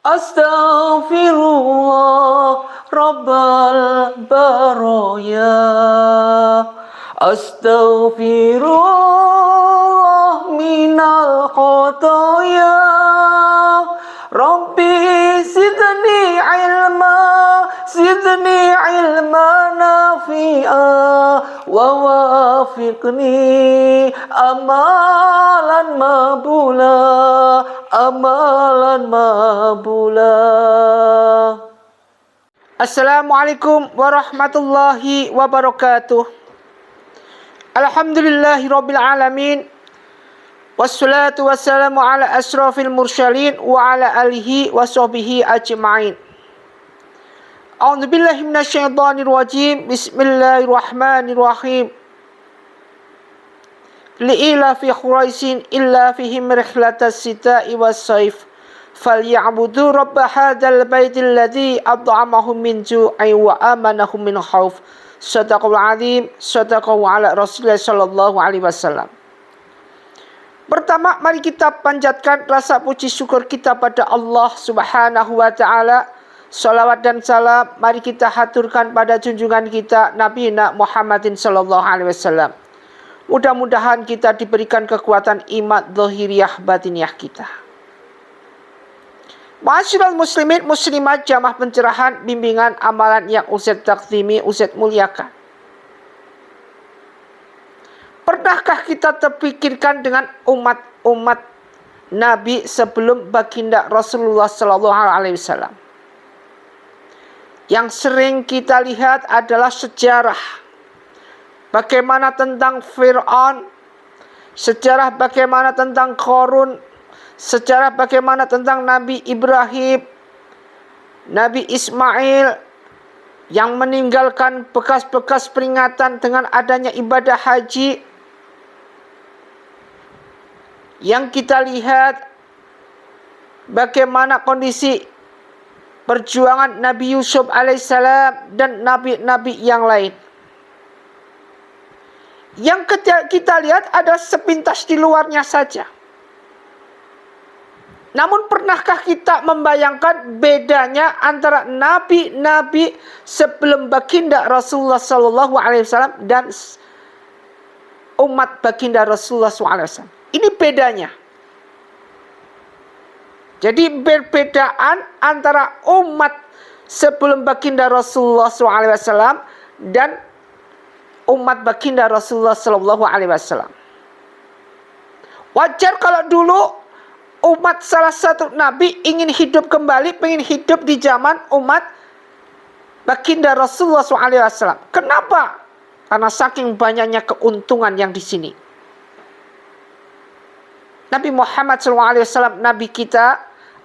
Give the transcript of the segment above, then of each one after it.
Astaghfirullah Rabbal baraya. Astaghfirullah minal khotoya. Rabbi zidni ilma nafi'a wa wafiqni amalan mabula. Assalamualaikum warahmatullahi wabarakatuh. Alhamdulillahi rabbil alamin. Wassalatu wassalamu ala asrafil mursalin wa ala alihi wa sahbihi ajma'in. A'udzubillahi minasyaitonir rajim. Bismillahirrahmanirrahim. Li'ila fi Quraisyin illa fihim rihlatas sita'i was saif falya'budu rabb hadzal baitil ladzi at'amahum min ju'in wa amanahum min khauf. Shadaqal azim, shadaqallahu ala Rasulillah sallallahu alaihi wasallam. Pertama, mari kita panjatkan rasa puji syukur kita pada Allah Subhanahu wa taala. Salawat dan salam mari kita haturkan pada junjungan kita Nabi Muhammadin sallallahu alaihi wasallam. Mudah-mudahan kita diberikan kekuatan iman zahiriyah batiniyah kita. Ma'asyiral muslimin muslimat jamaah pencerahan bimbingan amalan yang Ustaz takzimi, Ustaz muliakan. Pernahkah kita terpikirkan dengan umat Nabi sebelum baginda Rasulullah sallallahu alaihi wasallam? Yang sering kita lihat adalah sejarah. Bagaimana tentang Fir'aun, sejarah bagaimana tentang Qarun, sejarah bagaimana tentang Nabi Ibrahim, Nabi Ismail yang meninggalkan bekas-bekas peringatan dengan adanya ibadah haji. Yang kita lihat bagaimana kondisi perjuangan Nabi Yusuf alaihissalam dan nabi-nabi yang lain. Yang kita lihat ada sepintas di luarnya saja. Namun pernahkah kita membayangkan bedanya antara nabi-nabi sebelum baginda Rasulullah sallallahu alaihi wasallam dan umat baginda Rasulullah sallallahu alaihi wasallam? Ini bedanya. Jadi perbedaan antara umat sebelum baginda Rasulullah SAW dan umat baginda Rasulullah SAW. Wajar kalau dulu umat salah satu nabi ingin hidup kembali, ingin hidup di zaman umat baginda Rasulullah SAW. Kenapa? Karena saking banyaknya keuntungan yang di sini. Nabi Muhammad SAW, Nabi kita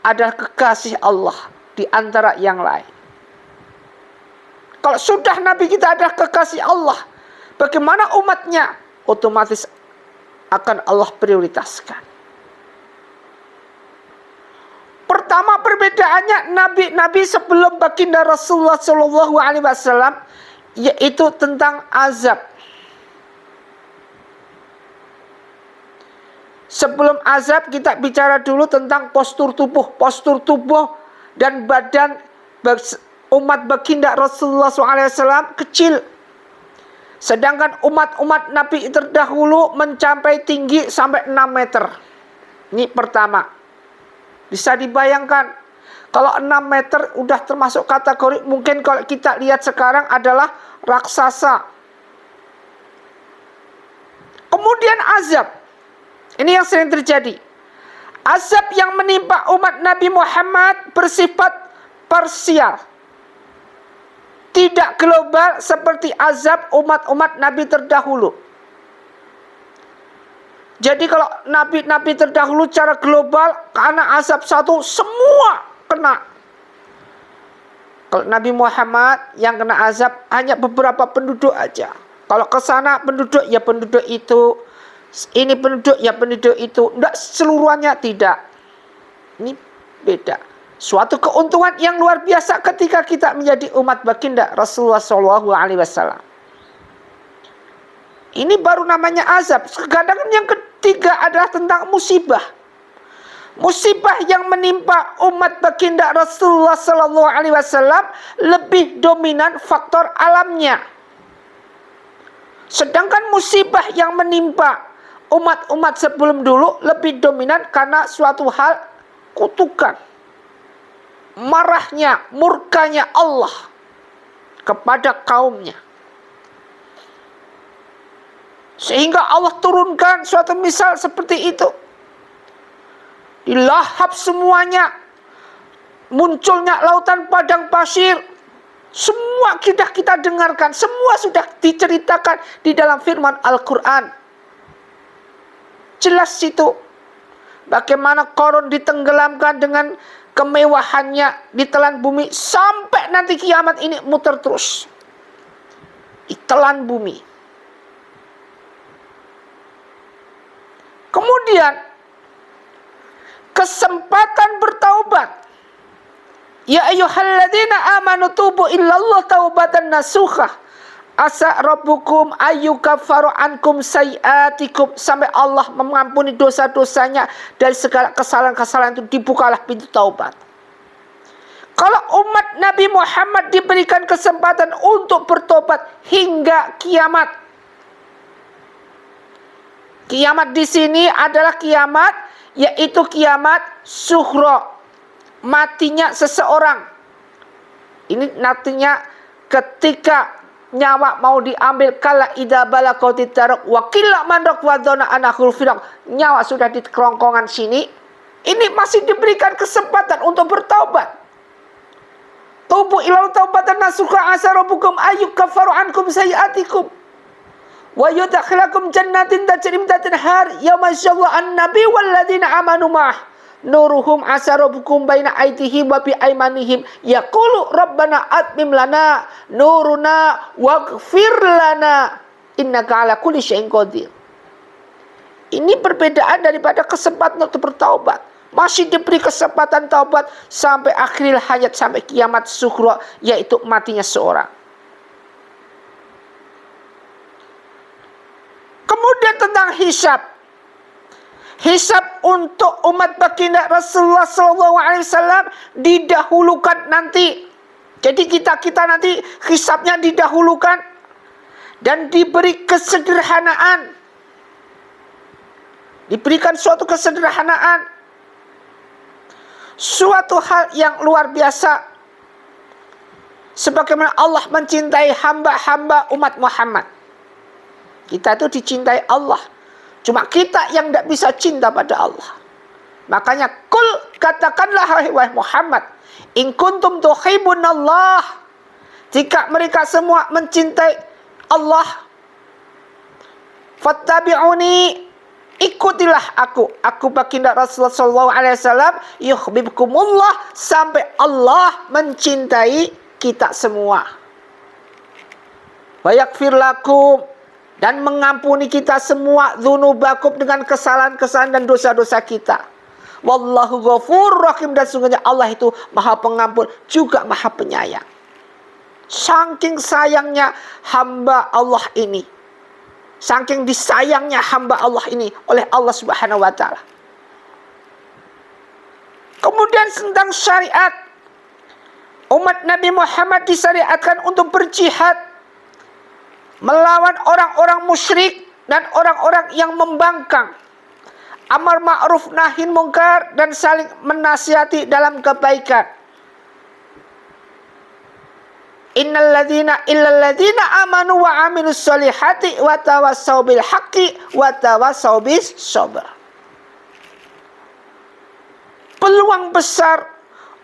adalah kekasih Allah di antara yang lain. Kalau sudah Nabi kita adalah kekasih Allah, bagaimana umatnya? Otomatis akan Allah prioritaskan. Pertama perbedaannya Nabi sebelum baginda Rasulullah SAW, yaitu tentang azab. Sebelum azab kita bicara dulu tentang postur tubuh dan badan umat baginda Rasulullah SAW kecil. Sedangkan umat-umat Nabi terdahulu mencapai tinggi sampai 6 meter. Ini pertama. Bisa dibayangkan kalau 6 meter udah termasuk kategori mungkin kalau kita lihat sekarang adalah raksasa. Kemudian azab. Ini yang sering terjadi. Azab yang menimpa umat Nabi Muhammad bersifat parsial. Tidak global seperti azab umat-umat Nabi terdahulu. Jadi kalau Nabi terdahulu secara global, karena azab satu, semua kena. Kalau Nabi Muhammad yang kena azab hanya beberapa penduduk aja. Kalau ke sana penduduk, ya penduduk itu. Ini penduduk, ya penduduk itu. Tidak seluruhnya, tidak. Ini beda. Suatu keuntungan yang luar biasa ketika kita menjadi umat baginda Rasulullah SAW. Ini baru namanya azab. Kadang yang ketiga adalah tentang musibah. Musibah yang menimpa umat baginda Rasulullah Sallallahu Alaihi Wasallam lebih dominan faktor alamnya. Sedangkan musibah yang menimpa umat-umat sebelum dulu lebih dominan karena suatu hal kutukan, marahnya, murkanya Allah kepada kaumnya. Sehingga Allah turunkan suatu misal seperti itu. Dilahap semuanya, munculnya lautan padang pasir. Semua kita dengarkan, semua sudah diceritakan di dalam firman Al-Quran. Jelas itu bagaimana Qarun ditenggelamkan dengan kemewahannya, ditelan bumi sampai nanti kiamat ini muter terus. Ditelan bumi. Kemudian kesempatan bertaubat. Ya ayyuhalladzina amanu tubu illallah taubatan nasuha. Asa rabbukum ayyukaffaru ankum sayiatikum. Sampai Allah mengampuni dosa-dosanya dari segala kesalahan-kesalahan itu, dibukalah pintu taubat. Kalau umat Nabi Muhammad diberikan kesempatan untuk bertobat hingga kiamat. Kiamat di sini adalah kiamat, yaitu kiamat sughra, matinya seseorang. Ini nantinya ketika nyawa mau diambil, kala idza balaqatit taraq wa qilla man raq wa dzana anahul firaq. Nyawa sudah di kerongkongan sini, ini masih diberikan kesempatan untuk bertaubat. Tubu ilal taubatan nasuha asa rabbukum ayyukaffaru ankum sayiatikum wa yudkhilakum jannatin tajri min tahtiha al-anhar yauma yashallahu an-nabi walladzina amanu ma'ah nuruhum asarubukum baina aydihim wa bi aymanihim yaqulu rabbana atmim lana nuruna waghfir lana innaka ala kulli syai'in qadir. Ini perbedaan daripada kesempatan untuk bertaubat. Masih diberi kesempatan taubat sampai akhir hayat, sampai kiamat sughra, yaitu matinya seorang. Kemudian tentang hisab. Hisab untuk umat baginda Rasulullah SAW didahulukan nanti. Jadi kita nanti hisabnya didahulukan dan diberi kesederhanaan. Diberikan suatu kesederhanaan. Suatu hal yang luar biasa. Sebagaimana Allah mencintai hamba-hamba umat Muhammad. Kita itu dicintai Allah. Cuma kita yang tidak bisa cinta pada Allah. Makanya katakanlah wahai Muhammad, in kuntum tuhibbunallah, jika mereka semua mencintai Allah, fattabi'uni, ikutilah aku baginda Rasulullah SAW, yuhibbukumullah, sampai Allah mencintai kita semua. Wa yaghfir lakum, dan mengampuni kita semua dzunubakum, dengan kesalahan-kesalahan dan dosa-dosa kita. Wallahu ghafurur rahim, dan sungguhnya Allah itu Maha Pengampun juga Maha Penyayang. Saking sayangnya hamba Allah ini, saking disayangnya hamba Allah ini oleh Allah Subhanahu wa taala. Kemudian tentang syariat, umat Nabi Muhammad disyariatkan untuk berjihad melawan orang-orang musyrik dan orang-orang yang membangkang, amar ma'ruf nahi mungkar, dan saling menasihati dalam kebaikan. Illalladzina amanu wa amilus solihati wa tawassau bil haqqi wa tawassau bis sabr. Peluang besar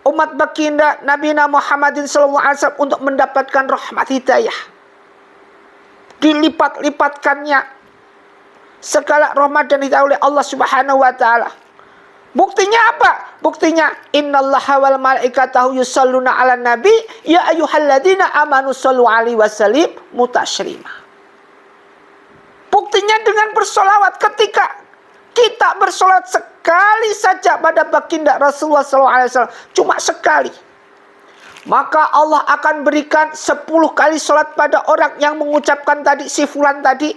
umat baginda Nabi Muhammadin SAW untuk mendapatkan rahmat hidayah. Dilipat-lipatkannya segala rahmat dan hidayah oleh Allah Subhanahu wa taala. Buktinya apa? Buktinya innallaha wal malaikatahu yusholluna 'alan nabi ya ayyuhalladzina amanu shollu 'alaihi wasallimu taslima. Buktinya dengan bersolawat. Ketika kita bersolawat sekali saja pada baginda Rasulullah SAW, cuma sekali, maka Allah akan berikan 10 kali sholat pada orang yang mengucapkan tadi, si fulan tadi.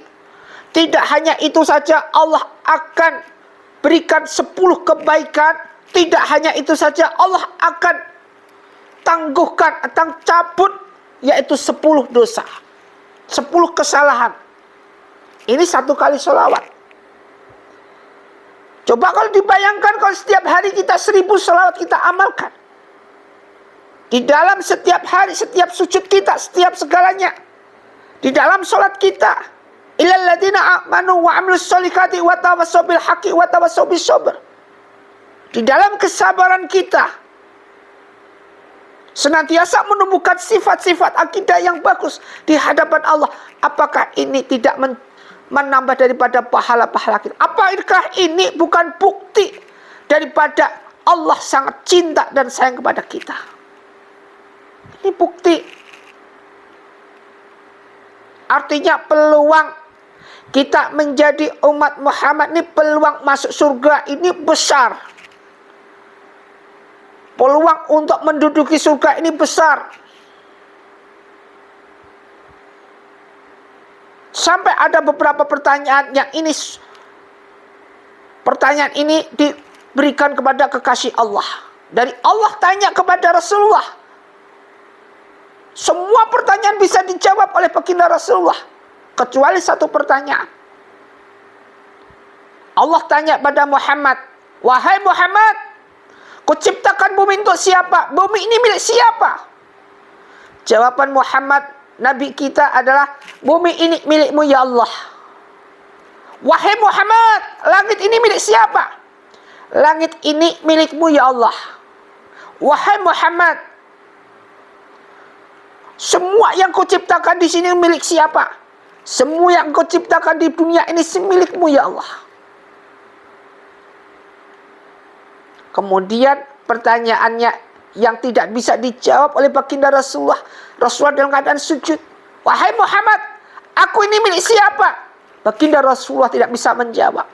Tidak hanya itu saja, Allah akan berikan 10 kebaikan, tidak hanya itu saja, Allah akan tangguhkan, akan cabut, yaitu 10 dosa, 10 kesalahan. Ini 1 kali sholawat. Coba kalau dibayangkan kalau setiap hari kita 1000 sholawat kita amalkan. Di dalam setiap hari, setiap sujud kita, setiap segalanya. Di dalam sholat kita. Illal ladzina amanu wa amilus sholihati wa tawassaw bil haqqi wa tawassaw bis sabr. Di dalam kesabaran kita senantiasa menumbuhkan sifat-sifat akidah yang bagus di hadapan Allah. Apakah ini tidak menambah daripada pahala-pahala kita? Apakah ini bukan bukti daripada Allah sangat cinta dan sayang kepada kita? Ini bukti. Artinya peluang kita menjadi umat Muhammad ini, peluang masuk surga ini besar. Peluang untuk menduduki surga ini besar. Sampai ada beberapa pertanyaan yang ini, pertanyaan ini diberikan kepada kekasih Allah. Dari Allah tanya kepada Rasulullah. Semua pertanyaan bisa dijawab oleh baginda Rasulullah, kecuali 1 pertanyaan. Allah tanya pada Muhammad, wahai Muhammad, kuciptakan bumi untuk siapa? Bumi ini milik siapa? Jawaban Muhammad, Nabi kita adalah, bumi ini milikmu ya Allah. Wahai Muhammad, langit ini milik siapa? Langit ini milikmu ya Allah. Wahai Muhammad, semua yang kau ciptakan di sini milik siapa? Semua yang kau ciptakan di dunia ini milikmu ya Allah. Kemudian pertanyaannya yang tidak bisa dijawab oleh baginda Rasulullah. Rasulullah dalam keadaan sujud. Wahai Muhammad, aku ini milik siapa? Baginda Rasulullah tidak bisa menjawab.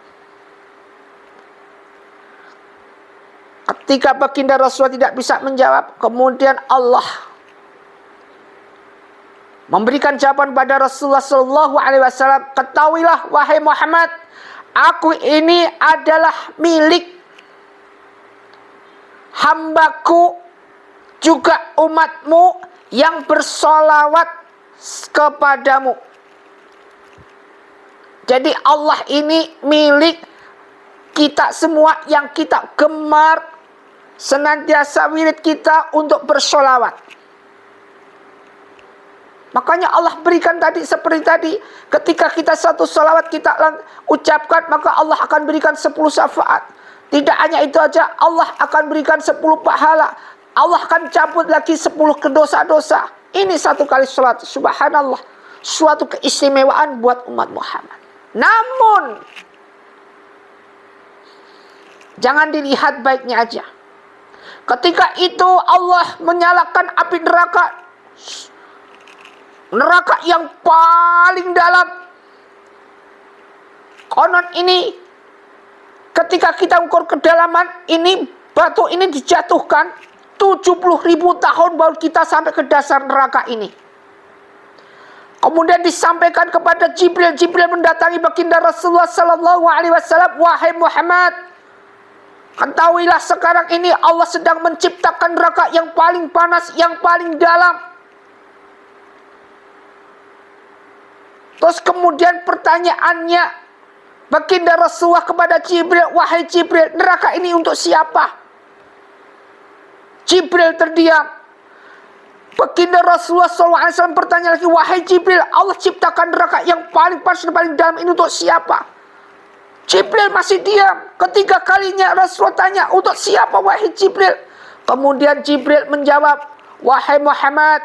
Ketika baginda Rasulullah tidak bisa menjawab, kemudian Allah memberikan jawaban pada Rasulullah SAW. Ketahuilah wahai Muhammad, aku ini adalah milik hambaku, juga umatmu yang bersolawat kepadamu. Jadi Allah ini milik kita semua yang kita gemar, senantiasa wirid kita untuk bersolawat. Makanya Allah berikan tadi seperti tadi, ketika kita satu salawat kita ucapkan, maka Allah akan berikan 10 syafaat. Tidak hanya itu aja, Allah akan berikan 10 pahala. Allah akan cabut lagi 10 dosa-dosa. Ini 1 kali salat, subhanallah, suatu keistimewaan buat umat Muhammad. Namun jangan dilihat baiknya aja. Ketika itu Allah menyalakan api neraka, neraka yang paling dalam. Konon ini ketika kita ukur kedalaman ini, batu ini dijatuhkan 70.000 tahun baru kita sampai ke dasar neraka ini. Kemudian disampaikan kepada Jibril. Jibril mendatangi baginda Rasulullah SAW. Wahai Muhammad, ketahuilah sekarang ini Allah sedang menciptakan neraka yang paling panas, yang paling dalam. Terus kemudian pertanyaannya baginda Rasulullah kepada Jibril, wahai Jibril, neraka ini untuk siapa? Jibril terdiam. Baginda Rasulullah SAW bertanya lagi, wahai Jibril, Allah ciptakan neraka yang paling panas dan paling dalam ini untuk siapa? Jibril masih diam. Ketiga kalinya Rasulullah tanya, untuk siapa wahai Jibril? Kemudian Jibril menjawab, wahai Muhammad,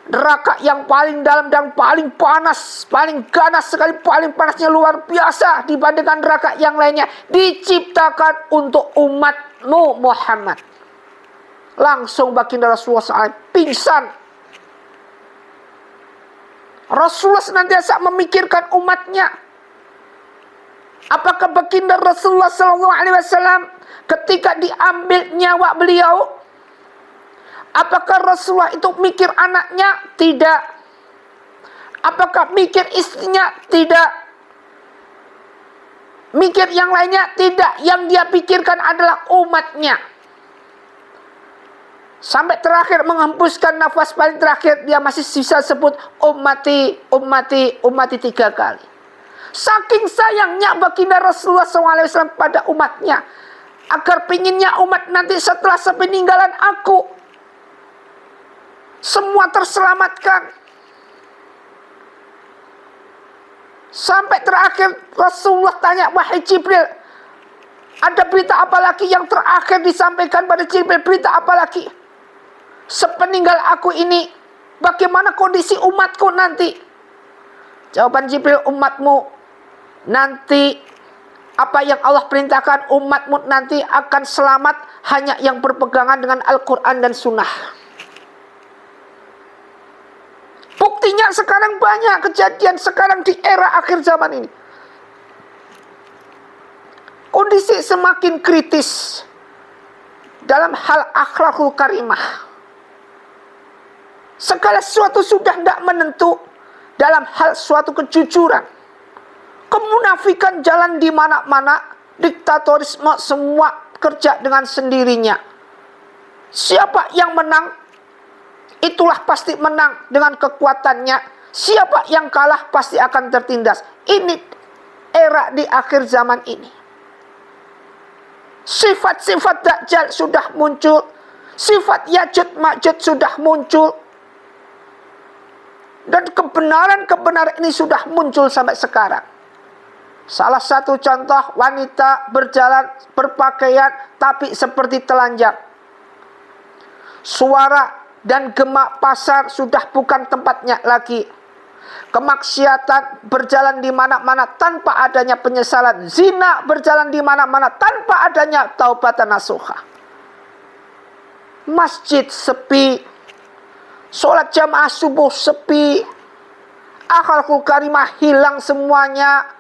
neraka yang paling dalam dan paling panas, paling ganas sekali, paling panasnya luar biasa dibandingkan neraka yang lainnya, diciptakan untuk umatmu Muhammad. Langsung baginda Rasulullah SAW pingsan. Rasulullah senantiasa memikirkan umatnya. Apakah baginda Rasulullah SAW ketika diambil nyawa beliau, apakah Rasulullah itu mikir anaknya? Tidak. Apakah mikir istrinya? Tidak. Mikir yang lainnya tidak. Yang dia pikirkan adalah umatnya. Sampai terakhir menghembuskan nafas paling terakhir, dia masih sisa sebut ummati, ummati, ummati 3 kali. Saking sayangnya baginda Rasulullah SAW pada umatnya, agar pinginnya umat nanti setelah sepeninggalan aku semua terselamatkan. Sampai terakhir Rasulullah tanya, wahai Jibril, ada berita apa lagi yang terakhir disampaikan pada Jibril? Berita apa lagi? Sepeninggal aku ini, bagaimana kondisi umatku nanti? Jawaban Jibril, umatmu nanti, apa yang Allah perintahkan, umatmu nanti akan selamat hanya yang berpegangan dengan Al-Quran dan Sunnah. Buktinya sekarang banyak kejadian sekarang di era akhir zaman ini. Kondisi semakin kritis dalam hal akhlakul karimah. Segala sesuatu sudah tidak menentu dalam hal suatu kejujuran. Kemunafikan jalan di mana-mana, diktatorisme semua kerja dengan sendirinya. Siapa yang menang, itulah pasti menang dengan kekuatannya. Siapa yang kalah pasti akan tertindas. Ini era di akhir zaman ini. Sifat-sifat Dajjal sudah muncul. Sifat Yajud Majud sudah muncul. Dan kebenaran-kebenaran ini sudah muncul sampai sekarang. Salah satu contoh, wanita berjalan berpakaian tapi seperti telanjang. Suara dan gema pasar sudah bukan tempatnya lagi. Kemaksiatan berjalan di mana-mana tanpa adanya penyesalan. Zina berjalan di mana-mana tanpa adanya taubatan nasuha. Masjid sepi. Sholat jamaah subuh sepi. Akhlakul karimah hilang semuanya.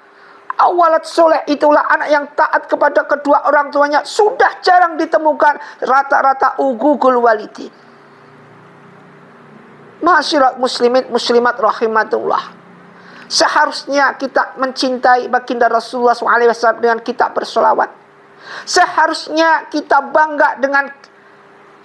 Awalat soleh itulah anak yang taat kepada kedua orang tuanya. Sudah jarang ditemukan. Rata-rata ugugul walidin. Ma'asyiral muslimin muslimat rahimatullah. Seharusnya kita mencintai baginda Rasulullah SAW dengan kita bersolawat. Seharusnya kita bangga dengan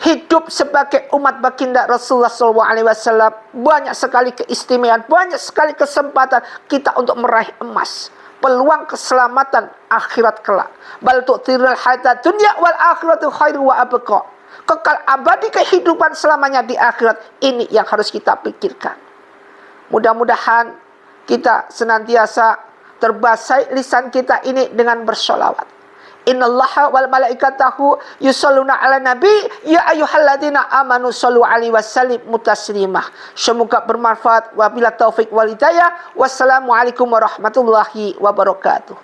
hidup sebagai umat baginda Rasulullah SAW. Banyak sekali keistimewaan, banyak sekali kesempatan kita untuk meraih emas. Peluang keselamatan akhirat kelak. Bal tu'thirul hayatad dunya wal akhiratu khairu wa abqa. Kekal abadi kehidupan selamanya di akhirat. Ini yang harus kita pikirkan. Mudah-mudahan kita senantiasa terbasahi lisan kita ini dengan bersolawat. Innallaha wal malaikatahu yusholluna ala nabi ya ayyuhalladzina amanu shollu alaihi wasallimu taslimah. Semoga bermanfaat. Wabillahi taufik wal hidayah. Wassalamualaikum warahmatullahi wabarakatuh.